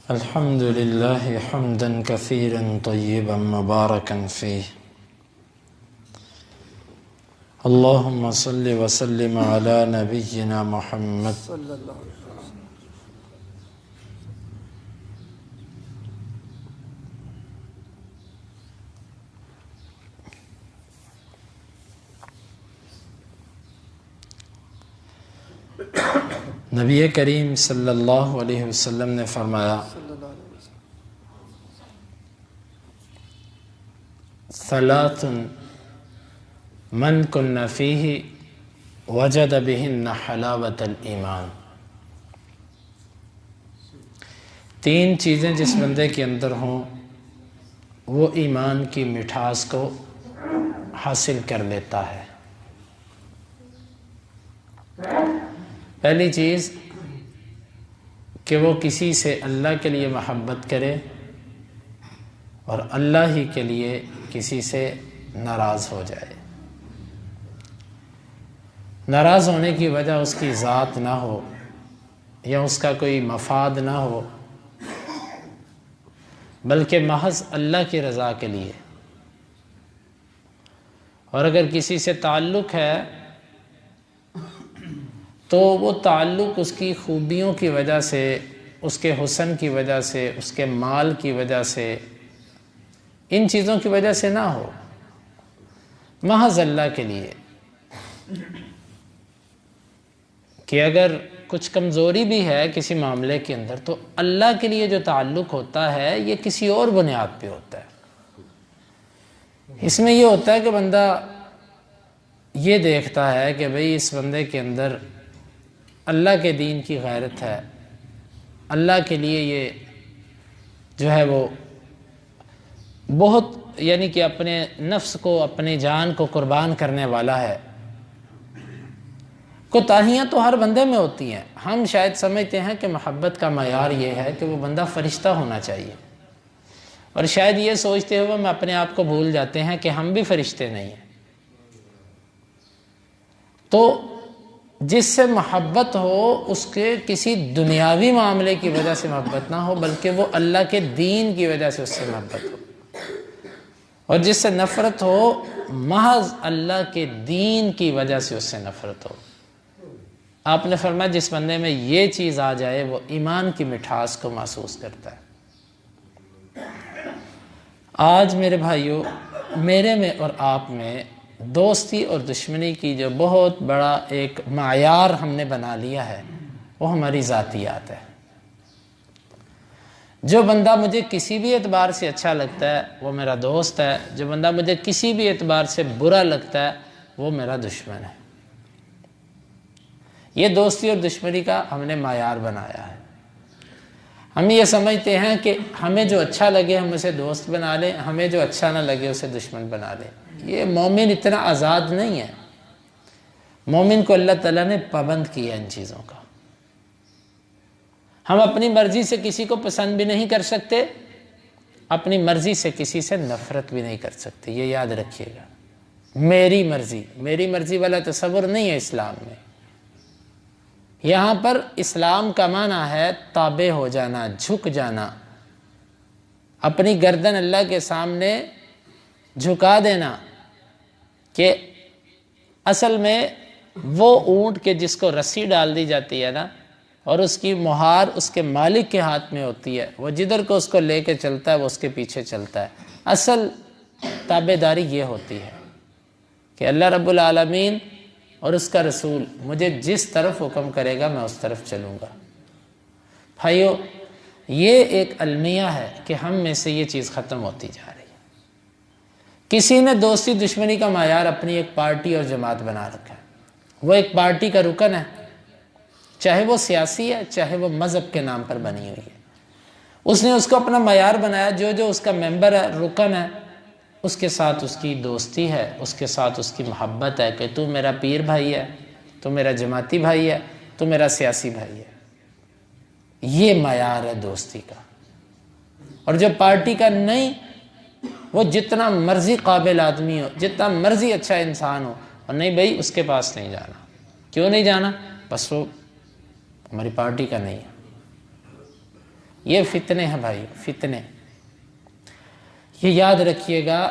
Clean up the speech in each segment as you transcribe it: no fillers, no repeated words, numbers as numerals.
الحمد لله حمدا كثيرا طيبا مباركا فيه. اللهم صل وسلم على نبينا محمد نبی کریم صلی اللہ علیہ وسلم نے فرمایا ثلاث من کن فیہ وجد بہن حلاوت الایمان. تین چیزیں جس بندے کے اندر ہوں وہ ایمان کی مٹھاس کو حاصل کر لیتا ہے. پہلی چیز کہ وہ کسی سے اللہ کے لیے محبت کرے اور اللہ ہی کے لیے کسی سے ناراض ہو جائے. ناراض ہونے کی وجہ اس کی ذات نہ ہو یا اس کا کوئی مفاد نہ ہو، بلکہ محض اللہ کی رضا کے لیے. اور اگر کسی سے تعلق ہے تو وہ تعلق اس کی خوبیوں کی وجہ سے، اس کے حسن کی وجہ سے، اس کے مال کی وجہ سے، ان چیزوں کی وجہ سے نہ ہو، محض اللہ کے لیے. کہ اگر کچھ کمزوری بھی ہے کسی معاملے کے اندر تو اللہ کے لیے جو تعلق ہوتا ہے یہ کسی اور بنیاد پہ ہوتا ہے. اس میں یہ ہوتا ہے کہ بندہ یہ دیکھتا ہے کہ بھئی اس بندے کے اندر اللہ کے دین کی غیرت ہے، اللہ کے لیے یہ جو ہے وہ بہت یعنی کہ اپنے نفس کو، اپنی جان کو قربان کرنے والا ہے. کوتاہیاں تو ہر بندے میں ہوتی ہیں. ہم شاید سمجھتے ہیں کہ محبت کا معیار یہ ہے کہ وہ بندہ فرشتہ ہونا چاہیے، اور شاید یہ سوچتے ہوئے ہم اپنے آپ کو بھول جاتے ہیں کہ ہم بھی فرشتے نہیں ہیں. تو جس سے محبت ہو اس کے کسی دنیاوی معاملے کی وجہ سے محبت نہ ہو، بلکہ وہ اللہ کے دین کی وجہ سے اس سے محبت ہو. اور جس سے نفرت ہو محض اللہ کے دین کی وجہ سے اس سے نفرت ہو. آپ نے فرمایا جس بندے میں یہ چیز آ جائے وہ ایمان کی مٹھاس کو محسوس کرتا ہے. آج میرے بھائیوں، میرے میں اور آپ میں دوستی اور دشمنی کی جو بہت بڑا ایک معیار ہم نے بنا لیا ہے وہ ہماری ذاتیات ہے. جو بندہ مجھے کسی بھی اعتبار سے اچھا لگتا ہے وہ میرا دوست ہے، جو بندہ مجھے کسی بھی اعتبار سے برا لگتا ہے وہ میرا دشمن ہے. یہ دوستی اور دشمنی کا ہم نے معیار بنایا ہے. ہم یہ سمجھتے ہیں کہ ہمیں جو اچھا لگے ہم اسے دوست بنا لیں، ہمیں جو اچھا نہ لگے اسے دشمن بنا لیں. یہ مومن اتنا آزاد نہیں ہے. مومن کو اللہ تعالیٰ نے پابند کیا ان چیزوں کا. ہم اپنی مرضی سے کسی کو پسند بھی نہیں کر سکتے، اپنی مرضی سے کسی سے نفرت بھی نہیں کر سکتے. یہ یاد رکھیے گا. میری مرضی والا تصور نہیں ہے اسلام میں. یہاں پر اسلام کا معنی ہے تابع ہو جانا، جھک جانا، اپنی گردن اللہ کے سامنے جھکا دینا. کہ اصل میں وہ اونٹ کے جس کو رسی ڈال دی جاتی ہے نا، اور اس کی مہار اس کے مالک کے ہاتھ میں ہوتی ہے، وہ جدھر کو اس کو لے کے چلتا ہے وہ اس کے پیچھے چلتا ہے. اصل تابع داری یہ ہوتی ہے کہ اللہ رب العالمین اور اس کا رسول مجھے جس طرف حکم کرے گا میں اس طرف چلوں گا. بھائیو، یہ ایک المیہ ہے کہ ہم میں سے یہ چیز ختم ہوتی جا رہی ہے. کسی نے دوستی دشمنی کا معیار اپنی ایک پارٹی اور جماعت بنا رکھا ہے. وہ ایک پارٹی کا رکن ہے، چاہے وہ سیاسی ہے چاہے وہ مذہب کے نام پر بنی ہوئی ہے. اس نے اس کو اپنا معیار بنایا. جو اس کا ممبر ہے، رکن ہے، اس کے ساتھ اس کی دوستی ہے، اس کے ساتھ اس کی محبت ہے کہ تو میرا پیر بھائی ہے، تو میرا جماعتی بھائی ہے، تو میرا سیاسی بھائی ہے. یہ معیار ہے دوستی کا. اور جو پارٹی کا نہیں، وہ جتنا مرضی قابل آدمی ہو، جتنا مرضی اچھا انسان ہو، اور نہیں بھائی اس کے پاس نہیں جانا. کیوں نہیں جانا؟ بس وہ ہماری پارٹی کا نہیں ہے. یہ فتنے ہیں بھائی، فتنے۔ یہ یاد رکھیے گا،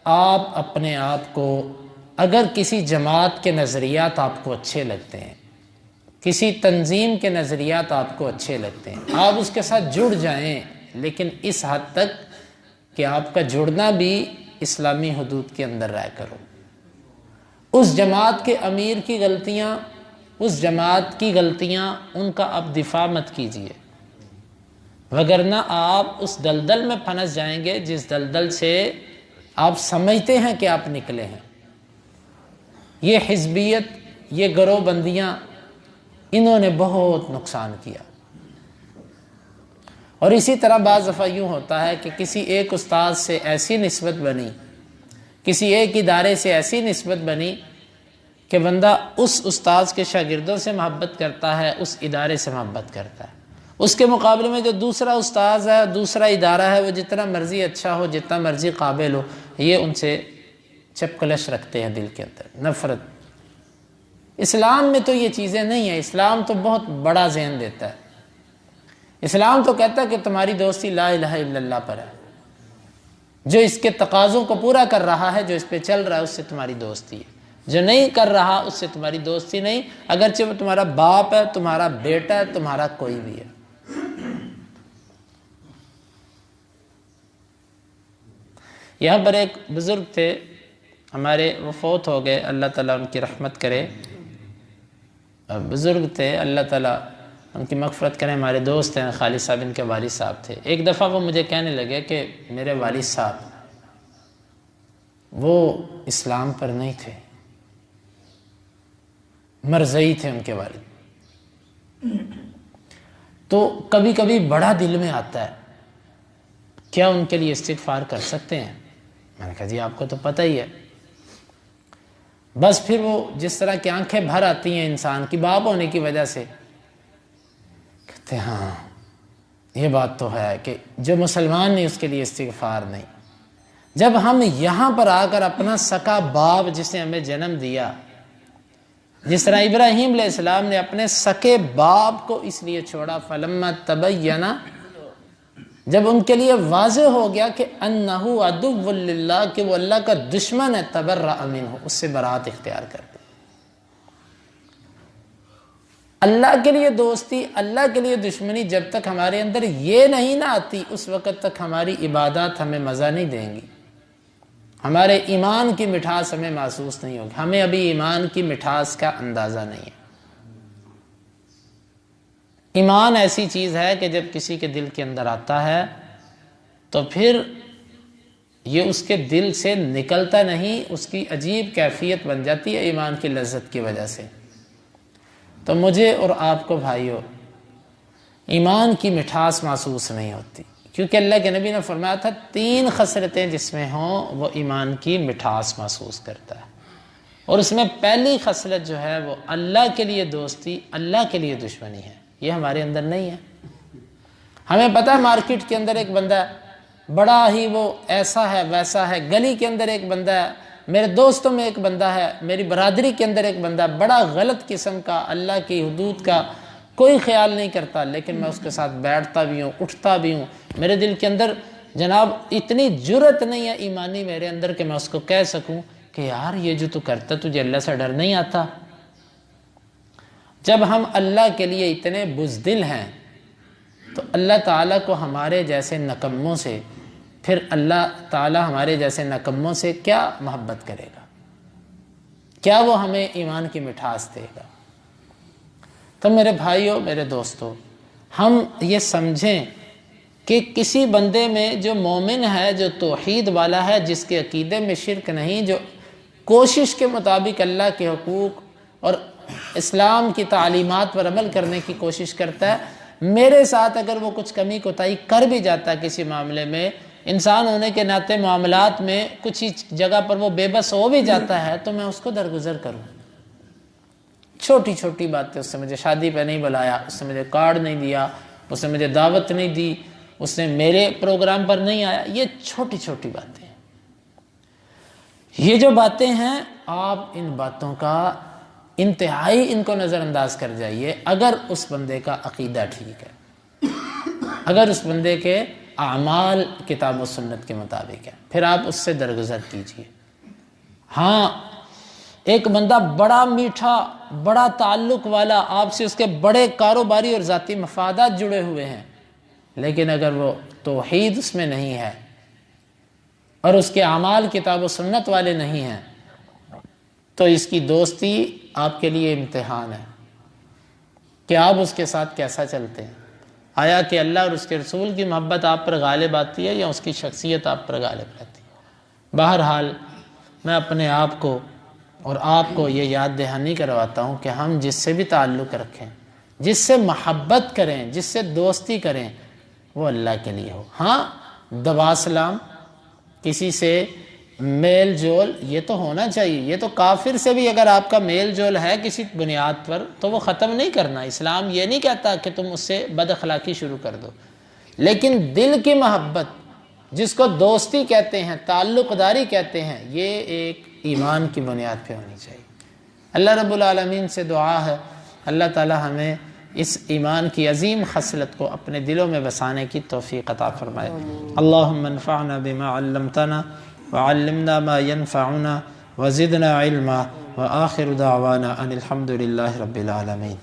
آپ اپنے آپ کو، اگر کسی جماعت کے نظریات آپ کو اچھے لگتے ہیں، کسی تنظیم کے نظریات آپ کو اچھے لگتے ہیں، آپ اس کے ساتھ جڑ جائیں، لیکن اس حد تک کہ آپ کا جڑنا بھی اسلامی حدود کے اندر رہ کرو۔ اس جماعت کے امیر کی غلطیاں، اس جماعت کی غلطیاں، ان کا آپ دفاع مت کیجیے، وگرنہ آپ اس دلدل میں پھنس جائیں گے جس دلدل سے آپ سمجھتے ہیں کہ آپ نکلے ہیں۔ یہ حزبیت، یہ گروہ بندیاں، انہوں نے بہت نقصان کیا۔ اور اسی طرح بعض دفعہ یوں ہوتا ہے کہ کسی ایک استاد سے ایسی نسبت بنی، کسی ایک ادارے سے ایسی نسبت بنی کہ بندہ اس استاد کے شاگردوں سے محبت کرتا ہے، اس ادارے سے محبت کرتا ہے۔ اس کے مقابلے میں جو دوسرا استاذ ہے، دوسرا ادارہ ہے، وہ جتنا مرضی اچھا ہو، جتنا مرضی قابل ہو، یہ ان سے چپکلش رکھتے ہیں دل کے اندر، نفرت۔ اسلام میں تو یہ چیزیں نہیں ہیں۔ اسلام تو بہت بڑا ذہن دیتا ہے۔ اسلام تو کہتا ہے کہ تمہاری دوستی لا الہ الا اللہ پر ہے، جو اس کے تقاضوں کو پورا کر رہا ہے، جو اس پہ چل رہا ہے، اس سے تمہاری دوستی ہے، جو نہیں کر رہا اس سے تمہاری دوستی نہیں، اگرچہ وہ تمہارا باپ ہے، تمہارا بیٹا ہے، تمہارا کوئی بھی ہے۔ یہاں پر ایک بزرگ تھے ہمارے، وہ فوت ہو گئے، اللہ تعالیٰ ان کی رحمت کرے۔ بزرگ تھے، اللہ تعالیٰ ان کی مغفرت کریں، ہمارے دوست ہیں، خالد صاحب ان کے والد صاحب تھے۔ ایک دفعہ وہ مجھے کہنے لگے کہ میرے والد صاحب وہ اسلام پر نہیں تھے، مرزئی تھے ان کے والد۔ تو کبھی کبھی بڑا دل میں آتا ہے، کیا ان کے لیے استغفار کر سکتے ہیں؟ میں نے کہا جی آپ کو تو پتہ ہی ہے۔ بس پھر وہ جس طرح کی آنکھیں بھر آتی ہیں انسان کی باپ ہونے کی وجہ سے، کہتے ہیں ہاں یہ بات تو ہے کہ جو مسلمان نہیں اس کے لیے استغفار نہیں۔ جب ہم یہاں پر آ کر اپنا سکا باپ جس نے ہمیں جنم دیا، جس طرح ابراہیم علیہ السلام نے اپنے سکے باپ کو اس لیے چھوڑا، فلما تبین، جب ان کے لیے واضح ہو گیا کہ انہو عدو للہ، کہ وہ اللہ کا دشمن ہے، تبرأ منہ، اس سے برات اختیار کر دی۔ اللہ کے لیے دوستی، اللہ کے لیے دشمنی جب تک ہمارے اندر یہ نہیں نہ آتی، اس وقت تک ہماری عبادات ہمیں مزہ نہیں دیں گی، ہمارے ایمان کی مٹھاس ہمیں محسوس نہیں ہوگی۔ ہمیں ابھی ایمان کی مٹھاس کا اندازہ نہیں ہے۔ ایمان ایسی چیز ہے کہ جب کسی کے دل کے اندر آتا ہے تو پھر یہ اس کے دل سے نکلتا نہیں، اس کی عجیب کیفیت بن جاتی ہے ایمان کی لذت کی وجہ سے۔ تو مجھے اور آپ کو بھائیو ایمان کی مٹھاس محسوس نہیں ہوتی، کیونکہ اللہ کے نبی نے فرمایا تھا 3 خصلتیں جس میں ہوں وہ ایمان کی مٹھاس محسوس کرتا ہے، اور اس میں پہلی خصلت جو ہے وہ اللہ کے لیے دوستی، اللہ کے لیے دشمنی ہے۔ یہ ہمارے اندر نہیں ہے۔ ہمیں پتہ ہے مارکیٹ کے اندر ایک بندہ ہے، بڑا ہی وہ ایسا ہے ویسا ہے، گلی کے اندر ایک بندہ ہے، میرے دوستوں میں ایک بندہ ہے، میری برادری کے اندر ایک بندہ ہے، بڑا غلط قسم کا، اللہ کی حدود کا کوئی خیال نہیں کرتا، لیکن میں اس کے ساتھ بیٹھتا بھی ہوں، اٹھتا بھی ہوں۔ میرے دل کے اندر جناب اتنی جرت نہیں ہے ایمانی میرے اندر کہ میں اس کو کہہ سکوں کہ یار یہ جو تو کرتا تجھے اللہ سے ڈر نہیں آتا۔ جب ہم اللہ کے لیے اتنے بزدل ہیں تو اللہ تعالیٰ کو ہمارے جیسے نکموں سے، پھر اللہ تعالیٰ ہمارے جیسے نکموں سے کیا محبت کرے گا؟ کیا وہ ہمیں ایمان کی مٹھاس دے گا؟ تو میرے بھائیوں، میرے دوستوں، ہم یہ سمجھیں کہ کسی بندے میں جو مومن ہے، جو توحید والا ہے، جس کے عقیدے میں شرک نہیں، جو کوشش کے مطابق اللہ کے حقوق اور اسلام کی تعلیمات پر عمل کرنے کی کوشش کرتا ہے، میرے ساتھ اگر وہ کچھ کمی کوتاہی کر بھی جاتا ہے کسی معاملے میں، انسان ہونے کے ناطے معاملات میں کچھ ہی جگہ پر وہ بے بس ہو بھی جاتا ہے، تو میں اس کو درگزر کروں۔ چھوٹی چھوٹی باتیں، اس نے مجھے شادی پہ نہیں بلایا، اس نے مجھے کارڈ نہیں دیا، اس نے مجھے دعوت نہیں دی، اس نے میرے پروگرام پر نہیں آیا، یہ چھوٹی چھوٹی باتیں ہیں۔ یہ جو باتیں ہیں، آپ ان باتوں کا انتہائی ان کو نظر انداز کر جائیے اگر اس بندے کا عقیدہ ٹھیک ہے۔ اگر اس بندے کے اعمال کتاب و سنت کے مطابق ہیں، پھر آپ اس سے درگزر کیجئے۔ ہاں ایک بندہ بڑا میٹھا، بڑا تعلق والا، آپ سے اس کے بڑے کاروباری اور ذاتی مفادات جڑے ہوئے ہیں، لیکن اگر وہ توحید اس میں نہیں ہے اور اس کے اعمال کتاب و سنت والے نہیں ہیں، تو اس کی دوستی آپ کے لیے امتحان ہے کہ آپ اس کے ساتھ کیسا چلتے ہیں۔ آیا کہ اللہ اور اس کے رسول کی محبت آپ پر غالب آتی ہے یا اس کی شخصیت آپ پر غالب رہتی ہے؟ بہرحال میں اپنے آپ کو اور آپ کو یہ یاد دہانی کرواتا ہوں کہ ہم جس سے بھی تعلق رکھیں، جس سے محبت کریں، جس سے دوستی کریں، وہ اللہ کے لیے ہو۔ ہاں دوا سلام، کسی سے میل جول، یہ تو ہونا چاہیے۔ یہ تو کافر سے بھی اگر آپ کا میل جول ہے کسی بنیاد پر تو وہ ختم نہیں کرنا۔ اسلام یہ نہیں کہتا کہ تم اس سے بد اخلاقی شروع کر دو، لیکن دل کی محبت جس کو دوستی کہتے ہیں، تعلق داری کہتے ہیں، یہ ایک ایمان کی بنیاد پہ ہونی چاہیے۔ اللہ رب العالمین سے دعا ہے اللہ تعالی ہمیں اس ایمان کی عظیم خصلت کو اپنے دلوں میں بسانے کی توفیق عطا فرمائے۔ اللہم انفعنا بما علمتنا وعلمنا ما ينفعنا وزدنا علما وآخر دعوانا ان الحمد للہ رب العالمین۔